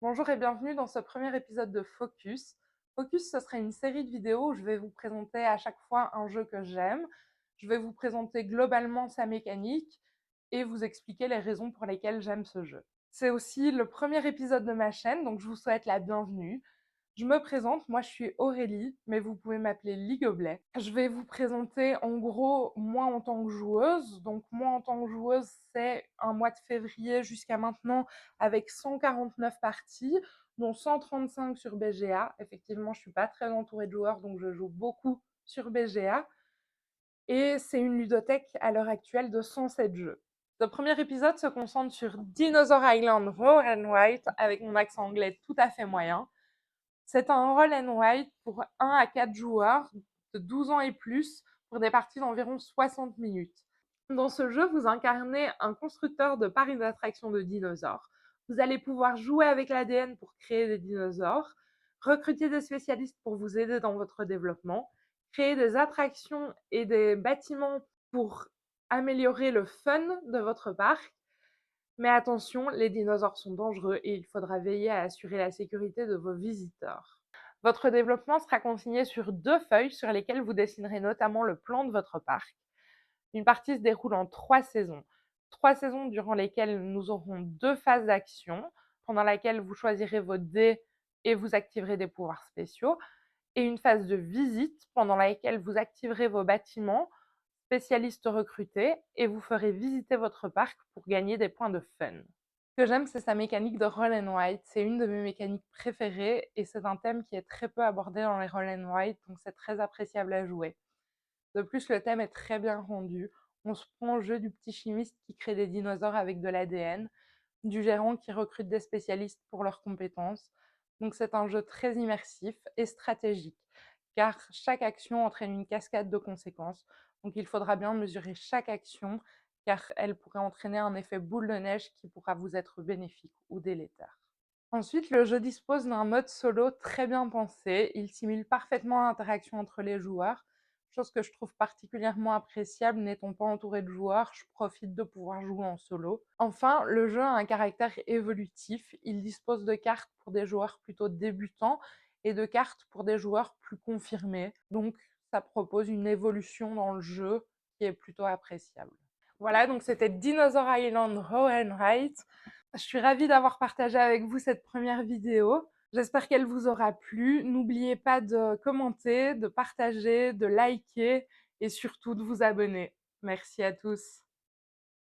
Bonjour et bienvenue dans ce premier épisode de Focus. Focus, ce serait une série de vidéos où je vais vous présenter à chaque fois un jeu que j'aime. Je vais vous présenter globalement sa mécanique et vous expliquer les raisons pour lesquelles j'aime ce jeu. C'est aussi le premier épisode de ma chaîne, donc je vous souhaite la bienvenue. Je me présente, moi je suis Aurélie, mais vous pouvez m'appeler Ligoblet. Je vais vous présenter en gros moi en tant que joueuse. Donc moi en tant que joueuse, c'est un mois de février jusqu'à maintenant avec 149 parties, dont 135 sur BGA. Effectivement, je suis pas très entourée de joueurs, donc je joue beaucoup sur BGA. Et c'est une ludothèque à l'heure actuelle de 107 jeux. Le premier épisode se concentre sur Dinosaur Island Raw and White avec mon accent anglais tout à fait moyen. C'est un roll and write pour 1 à 4 joueurs de 12 ans et plus pour des parties d'environ 60 minutes. Dans ce jeu, vous incarnez un constructeur de parcs d'attractions de dinosaures. Vous allez pouvoir jouer avec l'ADN pour créer des dinosaures, recruter des spécialistes pour vous aider dans votre développement, créer des attractions et des bâtiments pour améliorer le fun de votre parc. Mais attention, les dinosaures sont dangereux et il faudra veiller à assurer la sécurité de vos visiteurs. Votre développement sera consigné sur 2 feuilles sur lesquelles vous dessinerez notamment le plan de votre parc. Une partie se déroule en 3 saisons. 3 saisons durant lesquelles nous aurons 2 phases d'action, pendant laquelle vous choisirez vos dés et vous activerez des pouvoirs spéciaux, et une phase de visite pendant laquelle vous activerez vos bâtiments, spécialistes recrutés, et vous ferez visiter votre parc pour gagner des points de fun. Ce que j'aime, c'est sa mécanique de roll and write. C'est une de mes mécaniques préférées et c'est un thème qui est très peu abordé dans les roll and write, donc c'est très appréciable à jouer. De plus, le thème est très bien rendu. On se prend au jeu du petit chimiste qui crée des dinosaures avec de l'ADN, du gérant qui recrute des spécialistes pour leurs compétences. Donc c'est un jeu très immersif et stratégique, car chaque action entraîne une cascade de conséquences. Donc il faudra bien mesurer chaque action, car elle pourrait entraîner un effet boule de neige qui pourra vous être bénéfique ou délétère. Ensuite, le jeu dispose d'un mode solo très bien pensé. Il simule parfaitement l'interaction entre les joueurs, chose que je trouve particulièrement appréciable. N'étant pas entouré de joueurs, je profite de pouvoir jouer en solo. Enfin, le jeu a un caractère évolutif. Il dispose de cartes pour des joueurs plutôt débutants et de cartes pour des joueurs plus confirmés. Donc, ça propose une évolution dans le jeu qui est plutôt appréciable. Voilà, donc c'était Dinosaur Island Raw and Right. Je suis ravie d'avoir partagé avec vous cette première vidéo. J'espère qu'elle vous aura plu. N'oubliez pas de commenter, de partager, de liker et surtout de vous abonner. Merci à tous.